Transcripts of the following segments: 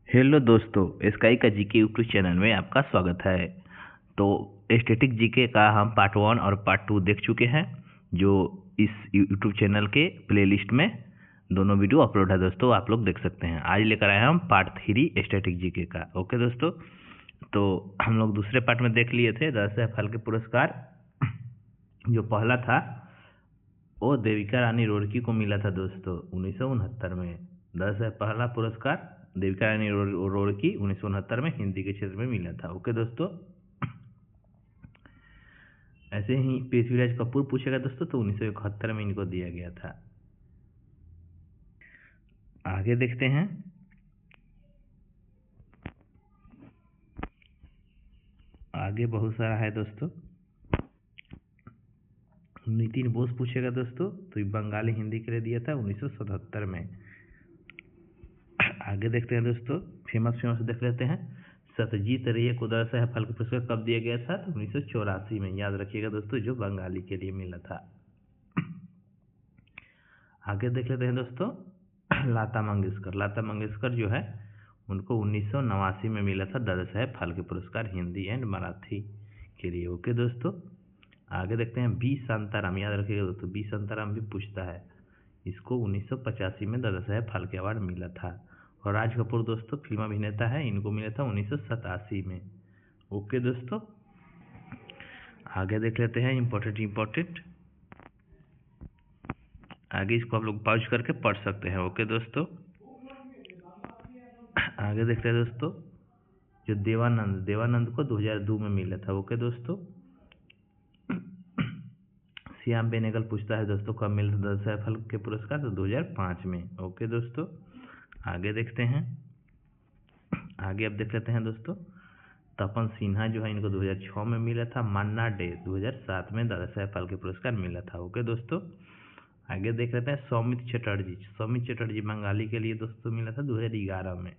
Hello दोस्तों, sky का GK YouTube channel में आपका स्वागत है। तो स्टैटिक जीके का हम पार्ट 1 और पार्ट 2 देख चुके हैं, जो इस यूट्यूब चैनल के प्लेलिस्ट में दोनों वीडियो अपलोड है दोस्तों, आप लोग देख सकते हैं। आज लेकर आए हम पार्ट 3 स्टैटिक जीके का। ओके दोस्तों, तो हम लोग दूसरे पार्ट में देख लिए थे 10 फल के पुरस्कार। जो पहला था वो देविका रानी रुड़की को मिला था दोस्तों 1969 में। 10 पहला पुरस्कार देविका रानी रुड़की 1969 में हिंदी के क्षेत्र में मिला था। ओके दोस्तों, ऐसे ही पृथ्वीराज कपूर पूछेगा दोस्तों, तो 1971 में इनको दिया गया था। आगे देखते हैं। आगे बहुत सारा है दोस्तों। नितिन बोस पूछेगा दोस्तों, तो बंगाली हिंदी के लिए दिया था 1977 में। आगे देखते हैं दोस्तों, फेमस देख लेते हैं। सत्यजीत रे को 10 फल का पुरस्कार कब दिया गया था? तो 1984 में। याद रखिएगा दोस्तों, जो बंगाली के लिए मिला था। आगे देख लेते हैं दोस्तों, लता मंगेशकर जो है उनको 1989 में मिला था 10 फल के पुरस्कार हिंदी एंड मराठी के लिए। ओके दोस्तों, आगे देखते हैं। बी शांताराम, याद रखिएगा दोस्तों, बी शांताराम भी पूछता है। इसको 1985 में 10 फल के अवार्ड मिला था। और राज कपूर दोस्तों फिल्म अभिनेता है, इनको मिला था 1987 में। ओके दोस्तों, आगे देख लेते हैं। इम्पोर्टेंट आगे इसको आप लोग पॉज करके पढ़ सकते हैं। ओके दोस्तों, आगे देखते हैं दोस्तों। जो देवानंद को 2002 में मिला था। ओके दोस्तों, श्याम बेनेगल पूछता है दोस्तों, कब मिला था 10 फल के पुरस्कार? तो 2005 में। ओके दोस्तों, आगे देखते हैं। आगे अब देख लेते हैं दोस्तों। तपन सिन्हा जो है, इनको 2006 में मिला था। मन्ना डे 2007 में 10 फल के पुरस्कार मिला था। ओके दोस्तों, आगे देख लेते हैं। सौमित चटर्जी बंगाली के लिए दोस्तों मिला था 2011 में।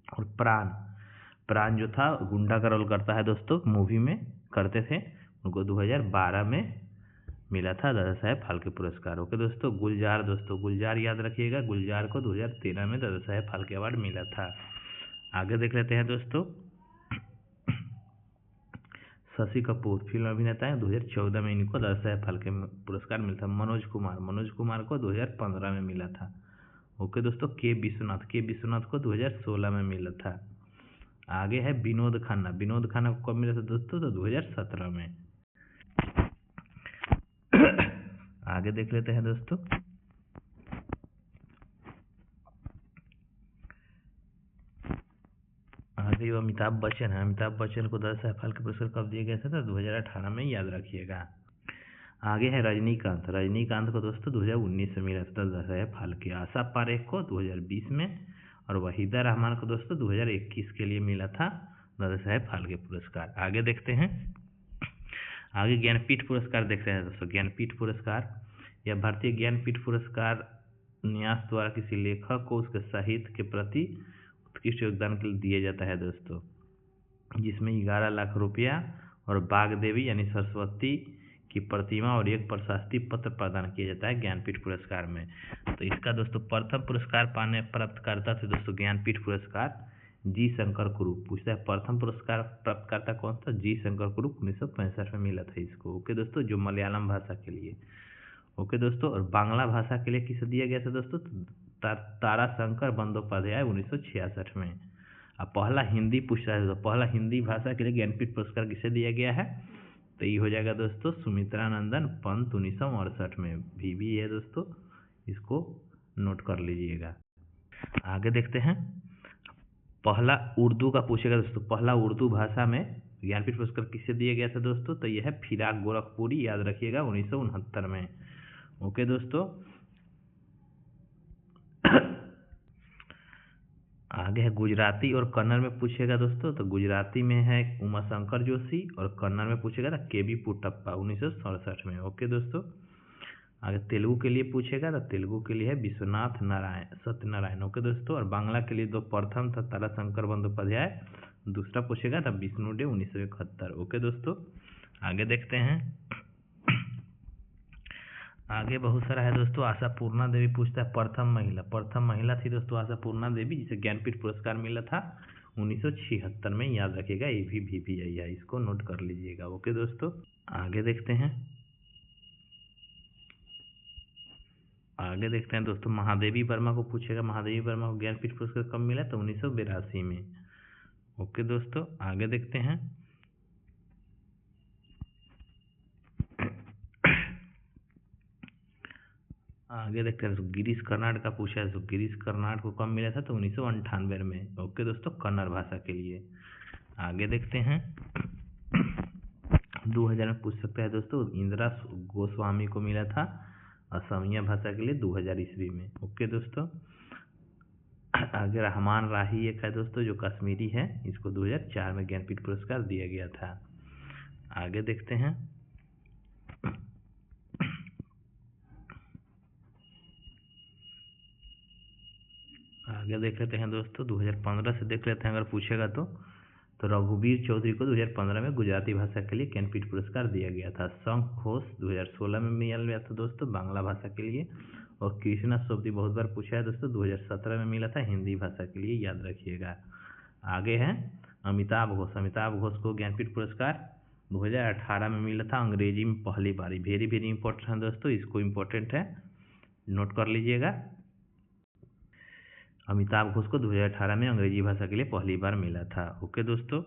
और प्राण जो था गुंडा का रोल करता है दोस्तों, मूवी में करते थे, उनको 2012 में मिला था 10 फल के पुरस्कार। ओके दोस्तों, गुलजार याद रखिएगा, गुलजार को 2013 में 10 फल के अवार्ड मिला था। आगे देख लेते हैं दोस्तों। शशि कपूर फिल्म अभिनेता है, 2014 में इनको 10 फल के पुरस्कार मिला था। मनोज कुमार को 2015 में मिला था। ओके दोस्तों, के विश्वनाथ को 2016 में मिला था। आगे है विनोद खन्ना को कब मिला था दोस्तों? तो 2017 में। आगे देख लेते हैं दोस्तों। आगे अमिताभ बच्चन को 10 फल के पुरस्कार कब दिया गया था? 2018 में। याद रखिएगा। आगे है रजनीकांत को दोस्तों 2019 में मिला था 10 फल के। आशा पारेख को 2020 में। और वहीदा रहमान को दोस्तों 2021 के लिए मिला था 10 फल के पुरस्कार। आगे देखते हैं। आगे ज्ञानपीठ पुरस्कार देखते हैं दोस्तों। ज्ञानपीठ पुरस्कार यह भारतीय ज्ञानपीठ पुरस्कार न्यास द्वारा किसी लेखक को उसके साहित्य के प्रति उत्कृष्ट योगदान के लिए दिया जाता है दोस्तों, जिसमें 11 लाख रुपया और बागदेवी यानी सरस्वती की प्रतिमा और एक प्रशस्ति पत्र प्रदान किया जाता है ज्ञानपीठ पुरस्कार में। तो इसका दोस्तों प्रथम पुरस्कार पाने प्राप्तकर्ता थे दोस्तों ज्ञानपीठ पुरस्कार जी शंकर कुरूप। पूछता है प्रथम पुरस्कार प्राप्तकर्ता कौन था? जी शंकर कुरूप 1965 में मिला था इसको। ओके दोस्तों, जो मलयालम भाषा के लिए। ओके दोस्तों, और बांग्ला भाषा के लिए किसे दिया गया था दोस्तों? तारा शंकर बंदोपाध्याय 1966 में। अब पहला हिंदी पूछता है तो पहला हिंदी भाषा के लिए ज्ञानपीठ पुरस्कार किसे दिया गया है? तो ये हो जाएगा दोस्तों सुमित्रानंदन पंत 1968 में। भी है दोस्तों, इसको नोट कर लीजिएगा। आगे देखते हैं। पहला उर्दू का पूछेगा दोस्तों, पहला उर्दू भाषा में ज्ञानपीठ पुरस्कार किसे दिया गया था दोस्तों? तो यह है फिराक गोरखपुरी, याद रखिएगा, 1969 में। ओके दोस्तों, आगे है गुजराती और कन्नड़ में पूछेगा दोस्तों। तो गुजराती में है उमाशंकर जोशी और कन्नड़ में पूछेगा था केबी पुट्टप्पा 1967 में। ओके दोस्तों, आगे तेलुगु के लिए पूछेगा तो तेलुगु के लिए है विश्वनाथ सत्यनारायण। ओके दोस्तों, और बांग्ला के लिए प्रथम था ताराशंकर बंदोपाध्याय, दूसरा पूछेगा था विष्णु डे 1971। ओके दोस्तों, आगे देखते हैं। आगे बहुत सारा है दोस्तों। आशापूर्णा देवी पूछता है प्रथम महिला थी दोस्तों आशापूर्णा देवी, जिसे ज्ञानपीठ पुरस्कार मिला था 1976 में। याद रखिएगा, ये भी VPI है, इसको नोट कर लीजिएगा। ओके दोस्तों, आगे देखते हैं। दोस्तों, महादेवी वर्मा को पूछेगा। महादेवी वर्मा को ज्ञानपीठ पुरस्कार कब मिला? तो 1982 में। ओके दोस्तों, आगे देखते हैं। गिरीश कर्नाड का पूछा है। तो गिरीश कर्नाड को कब मिला था? तो 1998 में। ओके दोस्तों, कन्नड़ भाषा के लिए। आगे देखते हैं। 2000 में पूछ सकता है दोस्तों। इंदिरा गोस्वामी को मिला था असमिया भाषा के लिए 2000 ईस्वी में। ओके दोस्तों, आगे रहमान राही एक है दोस्तों, जो कश्मीरी है, इसको 2004 में ज्ञानपीठ पुरस्कार दिया गया था। आगे देखते हैं। आगे देख लेते हैं दोस्तों। 2015 से देख लेते हैं, अगर पूछेगा तो रघुवीर चौधरी को 2015 में गुजराती भाषा के लिए ज्ञानपीठ पुरस्कार दिया गया था। शंख घोष 2016 में मिला गया था दोस्तों, बांग्ला भाषा के लिए। और कृष्णा सोबती बहुत बार पूछा है दोस्तों, 2017 में मिला था हिंदी भाषा के लिए, याद रखिएगा। आगे है अमिताभ घोष। अमिताभ घोष को ज्ञानपीठ पुरस्कार 2018 में मिला था अंग्रेजी में पहली बारी। वेरी वेरी इंपॉर्टेंट है दोस्तों, इसको इम्पोर्टेंट है, नोट कर लीजिएगा। अमिताभ घोष को 2018 में अंग्रेजी भाषा के लिए पहली बार मिला था। ओके दोस्तों,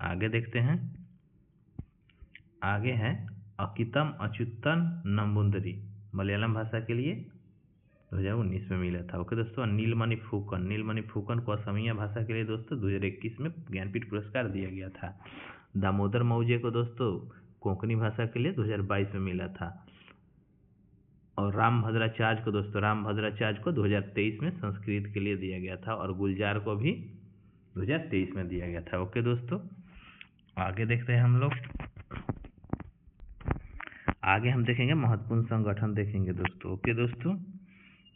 आगे देखते हैं। आगे है अकितम अच्युतन नंबूदरी, मलयालम भाषा के लिए 2019 में मिला था। ओके दोस्तों, नीलमणि फुकन को असमिया भाषा के लिए दोस्तों 2021 में ज्ञानपीठ पुरस्कार दिया गया था। दामोदर मौजे को दोस्तों कोंकणी भाषा के लिए 2022 में मिला था। और राम भद्राचार्य को 2023 में संस्कृत के लिए दिया गया था। और गुलजार को भी 2023 में दिया गया था। ओके दोस्तों, आगे देखते हैं हम लोग। आगे हम देखेंगे महत्वपूर्ण संगठन देखेंगे दोस्तों। ओके दोस्तों,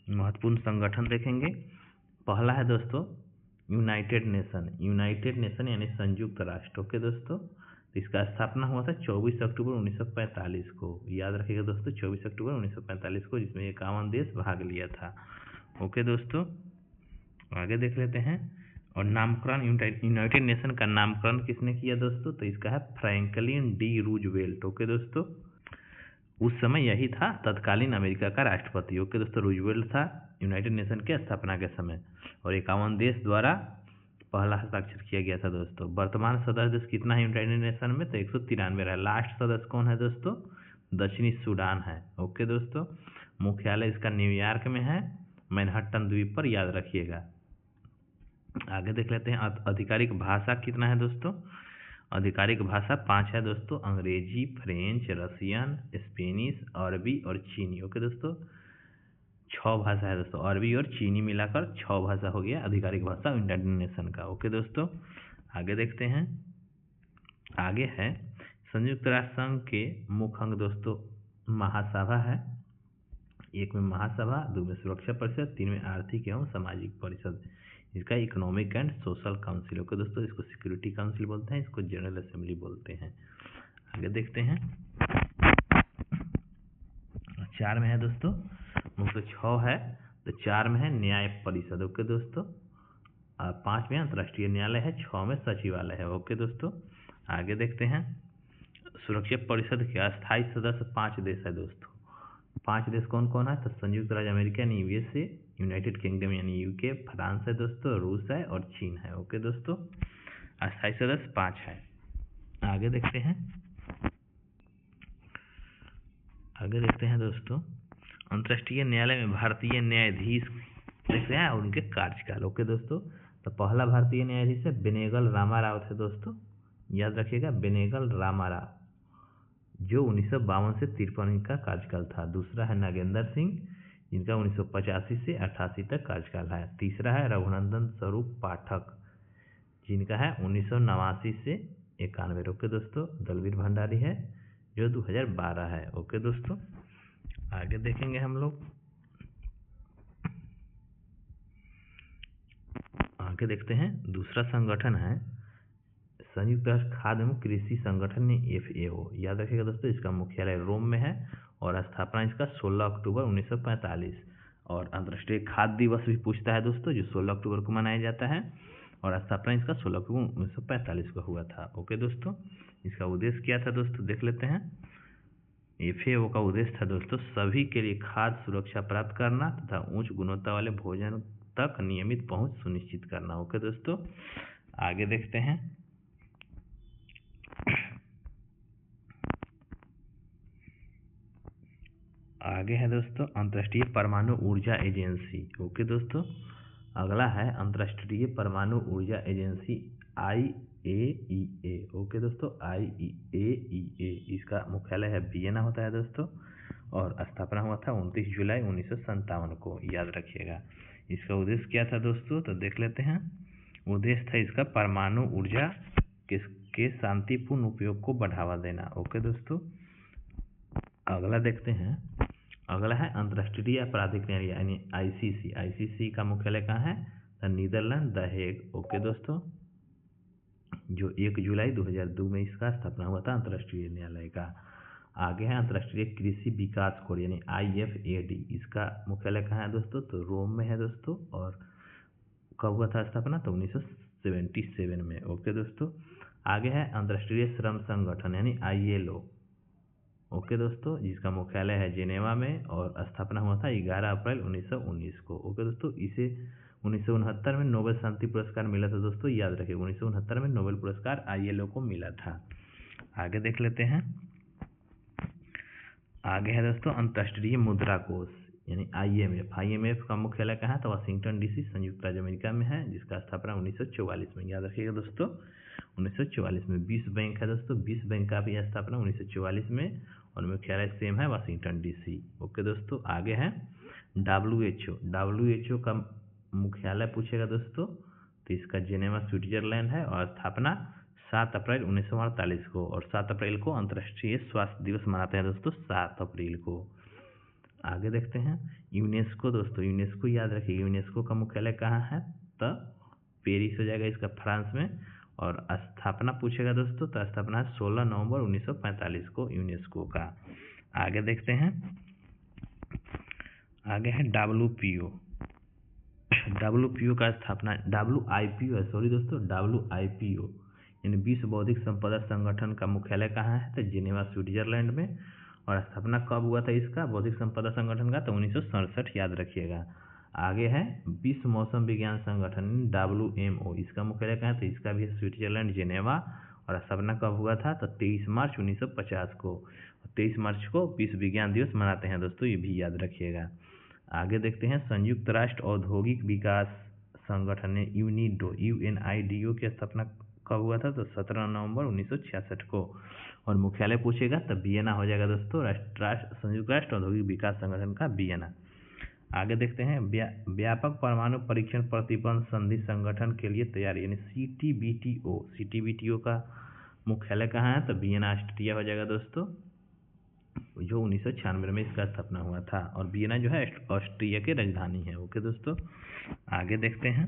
महत्वपूर्ण संगठन देखेंगे। पहला है दोस्तों यूनाइटेड नेशन यानी संयुक्त राष्ट्र। ओके दोस्तों, इसका स्थापना हुआ था 24 अक्टूबर 1945 को। याद रखिएगा दोस्तों, 24 अक्टूबर 1945 को, जिसमें 51 देश भाग लिया था। ओके दोस्तों, आगे देख लेते हैं। और नामकरण यूनाइटेड नेशन का नामकरण किसने किया दोस्तों? तो इसका है फ्रैंकलिन डी रूजवेल्ट। ओके दोस्तों, उस समय यही था तत्कालीन अमेरिका का राष्ट्रपति। ओके दोस्तों, रूजवेल्ट था यूनाइटेड नेशन के स्थापना के समय। और 51 देश द्वारा पहला हस्ताक्षर किया गया था दोस्तों। वर्तमान सदस्य देश कितना है यूनाइटेड नेशन में? तो 193 है। लास्ट सदस्य कौन है दोस्तों? दक्षिणी सूडान है। ओके दोस्तों, मुख्यालय इसका न्यूयॉर्क में है, मैनहट्टन द्वीप पर, याद रखिएगा। आगे देख लेते हैं। आधिकारिक भाषा कितना है दोस्तों? आधिकारिक भाषा 5 है दोस्तों। अंग्रेजी, फ्रेंच, रसियन, स्पेनिश, अरबी और चीनी। ओके दोस्तों, 6 भाषा है दोस्तों। अरबी और चीनी मिलाकर 6 भाषा हो गया आधिकारिक भाषा यूनाइटेड नेशन का। ओके दोस्तों, आगे देखते हैं। आगे है संयुक्त राष्ट्र संघ के मुख्य अंग दोस्तों महासभा है। 1 में महासभा, 2 में सुरक्षा परिषद, 3 में आर्थिक एवं सामाजिक परिषद। इसका economic and social council. Okay दोस्तों, इसको सिक्योरिटी काउंसिल बोलते हैं, इसको जनरल असेंबली बोलते हैं। आगे देखते हैं। 4 में है दोस्तों, मुख्य 6 है तो 4 में है न्याय परिषद। ओके दोस्तों, 5 में अंतर्राष्ट्रीय न्यायालय है, 6 में सचिवालय है। ओके दोस्तों, आगे देखते हैं। सुरक्षा परिषद के अस्थायी सदस्य 5 देश है दोस्तों। 5 देश कौन कौन है? तो संयुक्त राज्य अमेरिका यानी USA, यूनाइटेड किंगडम यानी UK, फ्रांस है दोस्तों, रूस है और चीन है। ओके दोस्तों, अस्थायी सदस्य 5 है। आगे देखते हैं। आगे देखते हैं दोस्तों, अंतर्राष्ट्रीय न्यायालय में भारतीय न्यायाधीश देखते हैं और उनके कार्यकाल। ओके दोस्तों, तो पहला भारतीय न्यायाधीश है बेनेगल रामाराव थे दोस्तों, याद रखिएगा, बेनेगल रामाराव, जो 1952 से 53 का कार्यकाल था। दूसरा है नागेंद्र सिंह, जिनका 1985 से 88 तक कार्यकाल है। तीसरा है रघुनंदन स्वरूप पाठक, जिनका है 1989 से 91। ओके दोस्तों, दलवीर भंडारी है जो 2012 है। ओके दोस्तों, आगे देखेंगे हम लोग। आगे देखते हैं। दूसरा संगठन है संयुक्त राष्ट्र खाद्य एवं कृषि संगठन FAO, याद रखिएगा दोस्तों, इसका मुख्यालय रोम में है और स्थापना इसका 16 अक्टूबर 1945। और अंतर्राष्ट्रीय खाद्य दिवस भी पूछता है दोस्तों, जो 16 अक्टूबर को मनाया जाता है, और स्थापना इसका 16 अक्टूबर 1945 को हुआ था। ओके दोस्तों, इसका उद्देश्य क्या था दोस्तों, देख लेते हैं। FAO का उद्देश्य था दोस्तों सभी के लिए खाद्य सुरक्षा प्राप्त करना तथा उच्च गुणवत्ता वाले भोजन तक नियमित पहुंच सुनिश्चित करना। ओके दोस्तों, आगे देखते हैं। आगे है दोस्तों अंतर्राष्ट्रीय परमाणु ऊर्जा एजेंसी। ओके दोस्तों, अगला है अंतर्राष्ट्रीय परमाणु ऊर्जा एजेंसी IAEA। ओके दोस्तों, IAEA इसका मुख्यालय है वियना होता है दोस्तों, और स्थापना हुआ था 29 जुलाई 1957 को, याद रखिएगा। इसका उद्देश्य क्या था दोस्तों, तो देख लेते हैं। उद्देश्य था इसका परमाणु ऊर्जा के शांतिपूर्ण उपयोग को बढ़ावा देना। ओके दोस्तों, अगला देखते हैं। अगला है अंतर्राष्ट्रीय आपराधिक न्यायालय यानी ICC। ICC का मुख्यालय कहाँ है, नीदरलैंड द हेग। ओके दोस्तों, जो 1 जुलाई 2002 में इसका स्थापना हुआ था अंतर्राष्ट्रीय न्यायालय का। आगे है अंतर्राष्ट्रीय कृषि विकास कोड यानी IFAD। इसका मुख्यालय कहाँ है दोस्तों, तो रोम में है दोस्तों, और कब हुआ था स्थापना, तो 1977 में। ओके दोस्तों, आगे है अंतर्राष्ट्रीय श्रम संगठन यानी ILO। ओके दोस्तों, जिसका मुख्यालय है जेनेवा में, और स्थापना हुआ था 11 अप्रैल 1919 को। ओके दोस्तों, इसे 1969 में नोबेल शांति पुरस्कार मिला था दोस्तों, याद रखिए 1969 में नोबेल पुरस्कार ILO को मिला था। आगे देख लेते हैं। आगे है दोस्तों अंतर्राष्ट्रीय मुद्रा कोष यानी IMF का मुख्यालय कहाँ है, तो वाशिंगटन DC संयुक्त राज्य अमेरिका में है, जिसका स्थापना 1944 में, याद रखिएगा दोस्तों 1944 में। विश्व बैंक है दोस्तों, विश्व बैंक का भी स्थापना 1944 में, और मुख्यालय सेम है वाशिंगटन DC। ओके दोस्तों, आगे है WHO का मुख्यालय पूछेगा दोस्तों, तो इसका जेनेवा स्विट्जरलैंड है, और स्थापना 7 अप्रैल 1948 को, और 7 अप्रैल को अंतर्राष्ट्रीय स्वास्थ्य दिवस मनाते हैं दोस्तों, 7 अप्रैल को। आगे देखते हैं यूनेस्को दोस्तों, यूनेस्को याद रखिए, यूनेस्को का मुख्यालय कहाँ है, तो पेरिस हो जाएगा इसका, फ्रांस में, और स्थापना पूछेगा दोस्तों, तो स्थापना 16 नवंबर 1945 को यूनेस्को का। आगे देखते हैं। आगे है WPO का स्थापना, WIPO यानी विश्व बौद्धिक संपदा संगठन का मुख्यालय कहाँ है, तो जेनेवा स्विट्जरलैंड में, और स्थापना कब हुआ था इसका बौद्धिक संपदा संगठन का, तो 1967, याद रखिएगा। आगे है विश्व मौसम विज्ञान संगठन WMO, इसका मुख्यालय कहाँ है, तो इसका भी स्विट्जरलैंड जेनेवा, और स्थापना कब हुआ था, तो 23 मार्च 1950 को। 23 मार्च को विश्व विज्ञान दिवस मनाते हैं दोस्तों, ये भी याद रखिएगा। आगे देखते हैं संयुक्त राष्ट्र औद्योगिक विकास संगठन UNIDO की स्थापना कब हुआ था, तो 17 नवंबर 1966 को, और मुख्यालय पूछेगा तो वियना हो जाएगा दोस्तों, संयुक्त राष्ट्र औद्योगिक विकास संगठन का वियना। आगे देखते हैं व्यापक परमाणु परीक्षण प्रतिबंध संधि संगठन के लिए तैयारी यानी CTBTO का मुख्यालय कहाँ है, तो वियना ऑस्ट्रिया हो जाएगा दोस्तों, जो 1996 में इसका स्थापना हुआ था, और वियना जो है ऑस्ट्रिया की राजधानी है। ओके दोस्तों, आगे देखते हैं।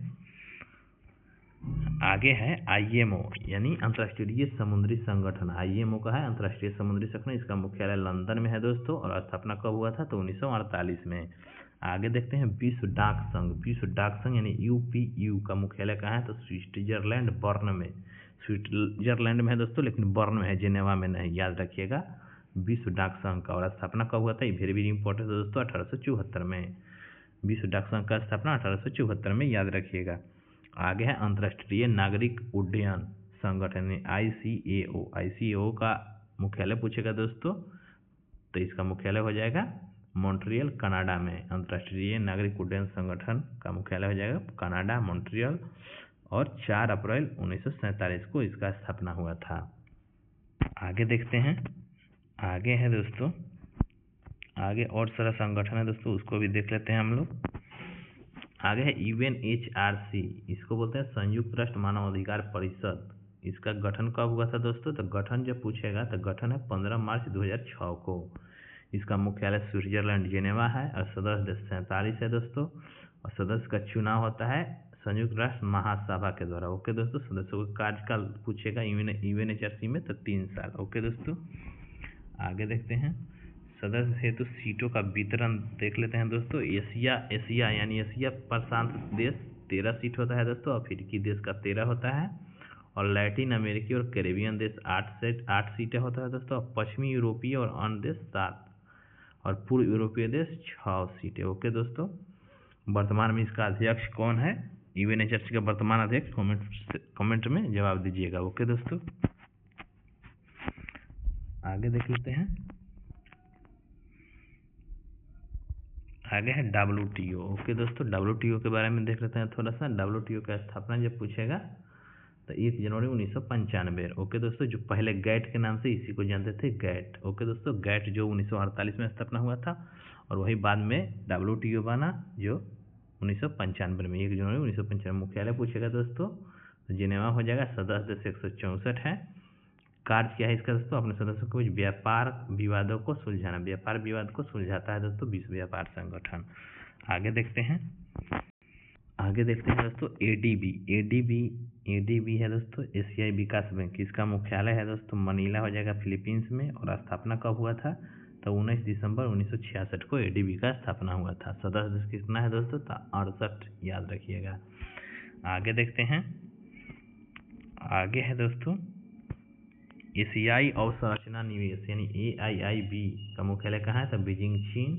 आगे है IMO यानी अंतर्राष्ट्रीय समुद्री संगठन। IMO का है अंतर्राष्ट्रीय समुद्री संगठन, इसका मुख्यालय लंदन में है दोस्तों, और स्थापना कब हुआ था, तो 1948 में। आगे देखते हैं विश्व डाक संघ। विश्व डाक संघ यानी UPU का मुख्यालय कहाँ है, तो स्विट्जरलैंड बर्न में, स्विट्जरलैंड में है दोस्तों, लेकिन बर्न में है, जेनेवा में नहीं, याद रखिएगा विश्व डाक संघ का। और स्थापना कब हुआ था, ये वेरी इंपॉर्टेंट है दोस्तों, 1874 में। विश्व डाक संघ का स्थापना 1874 में, याद रखिएगा। आगे है अंतर्राष्ट्रीय नागरिक उड्डयन संगठन ICAO का मुख्यालय पूछेगा दोस्तों, तो इसका मुख्यालय हो जाएगा मॉन्ट्रियल कनाडा में। अंतर्राष्ट्रीय नागरिक उड्डयन संगठन का मुख्यालय हो जाएगा कनाडा मॉन्ट्रियल, और 4 अप्रैल 1947 को इसका स्थापना हुआ था। आगे देखते हैं। आगे है दोस्तों, आगे और सारा संगठन है दोस्तों, उसको भी देख लेते हैं हम लोग। आगे है UNHRC, इसको बोलते हैं संयुक्त राष्ट्र मानव अधिकार परिषद। इसका गठन कब हुआ था दोस्तों, तो गठन जब पूछेगा तो गठन है 15 मार्च 2006 को। इसका मुख्यालय स्विट्जरलैंड जेनेवा है, और सदस्य 47 है दोस्तों, और सदस्य का चुनाव होता है संयुक्त राष्ट्र महासभा के द्वारा। ओके दोस्तों, सदस्यों का कार्यकाल पूछेगा UNHRC में, तो 3 साल। ओके दोस्तों, आगे देखते हैं सदस्य हेतु सीटों का वितरण देख लेते हैं दोस्तों। एशिया यानी एशिया प्रशांत देश 13 सीट होता है दोस्तों, अफ्रीकी देश का 13 होता है, और लैटिन अमेरिकी और कैरेबियन देश 8 सीटें होता है दोस्तों, पश्चिमी यूरोपीय और अन्य देश 7, और पूर्व यूरोपीय देश 6 सीटें। ओके दोस्तों, वर्तमान में इसका अध्यक्ष कौन है? यूएनएचआरसी का वर्तमान अध्यक्ष कमेंट में जवाब दीजिएगा। ओके दोस्तों, आगे देख लेते हैं। आगे है WTO। ओके दोस्तों, WTO के बारे में देख लेते हैं थोड़ा सा। WTO का स्थापना जब पूछेगा तो 1 जनवरी 1995। ओके दोस्तों, जो पहले गैट के नाम से इसी को जानते थे, गैट। ओके दोस्तों, गैट जो 1948 में स्थापना हुआ था, और वही बाद में WTO बना जो 1995 में, 1 जनवरी 1995। मुख्यालय पूछेगा दोस्तों तो जिनेवा हो जाएगा। सदस्य देश 164 है। कार्य क्या है इसका दोस्तों? अपने सदस्यों को व्यापार विवादों को सुलझाना। व्यापार विवाद को सुलझाता है दोस्तों विश्व व्यापार संगठन। आगे देखते हैं दोस्तों ADB है दोस्तों, एशियाई विकास बैंक। इसका मुख्यालय है दोस्तों मनीला हो जाएगा, फिलीपींस में। और स्थापना कब हुआ था? तो 19 दिसंबर 1966 को ADB का स्थापना हुआ था। सदस्य देश कितना है दोस्तों? तो 68, याद रखिएगा। आगे देखते हैं। आगे है दोस्तों एशियाई अवसंरचना निवेश यानी AIIB का मुख्यालय कहाँ है? तो बीजिंग, चीन।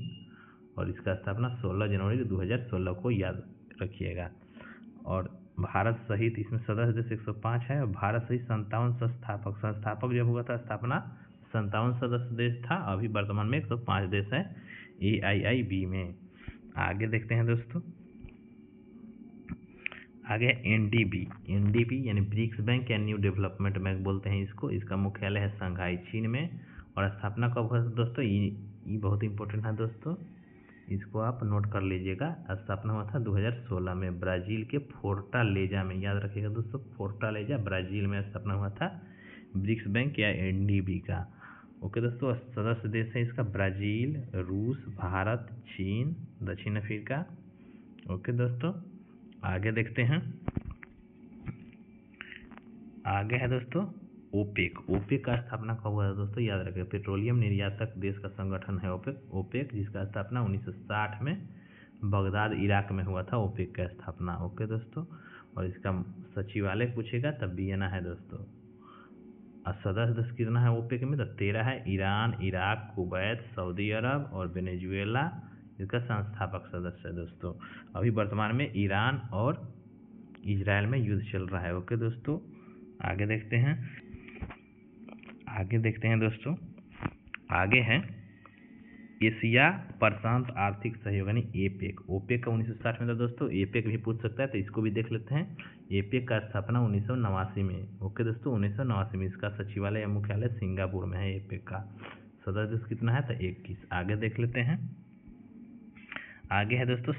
और इसका स्थापना 16 जनवरी 2016 को, याद रखिएगा। और भारत सहित इसमें सदस्य देश 105 है, और भारत सहित 57 संस्थापक जब हुआ था स्थापना 57 सदस्य देश था। अभी वर्तमान में 105 देश है AIIB में। आगे देखते हैं दोस्तों। आगे NDB यानी ब्रिक्स बैंक या न्यू डेवलपमेंट बैंक बोलते हैं इसको। इसका मुख्यालय है शंघाई, चीन में। और स्थापना कब हुआ दोस्तों? ये बहुत इंपॉर्टेंट है दोस्तों, इसको आप नोट कर लीजिएगा। स्थापना हुआ था 2016 में ब्राज़ील के फोर्टालेजा में, याद रखिएगा दोस्तों, फोर्टालेजा ब्राज़ील में स्थापना हुआ था ब्रिक्स बैंक या NDB का। ओके दोस्तों, सदस्य देश है इसका ब्राज़ील, रूस, भारत, चीन, दक्षिण अफ्रीका। ओके दोस्तों, आगे देखते हैं। आगे है दोस्तों ओपेक का स्थापना कब हुआ था दोस्तों? याद रखिए, पेट्रोलियम निर्यातक देश का संगठन है ओपेक, जिसका स्थापना 1960 में बगदाद, इराक में हुआ था ओपेक का स्थापना। ओके दोस्तों, और इसका सचिवालय पूछेगा तब वियना है दोस्तों। और सदस्य देश कितना है ओपेक में? तो 13 है। ईरान, इराक, कुवैत, सऊदी अरब और वेनेजुएला इसका संस्थापक सदस्य है दोस्तों। अभी वर्तमान में ईरान और इजराइल में युद्ध चल रहा है। ओके दोस्तों, आगे देखते हैं दोस्तों। आगे है एशिया प्रशांत आर्थिक सहयोग यानी ओपेक का 1960 में था दोस्तों। एपेक भी पूछ सकता है, तो इसको भी देख लेते हैं। एपेक का स्थापना 1989 में। ओके दोस्तों, 1989 में। इसका सचिवालय या मुख्यालय सिंगापुर में है एपेक का। सदस्य देश कितना है? तो 21। आगे देख लेते हैं। आगे है दोस्तों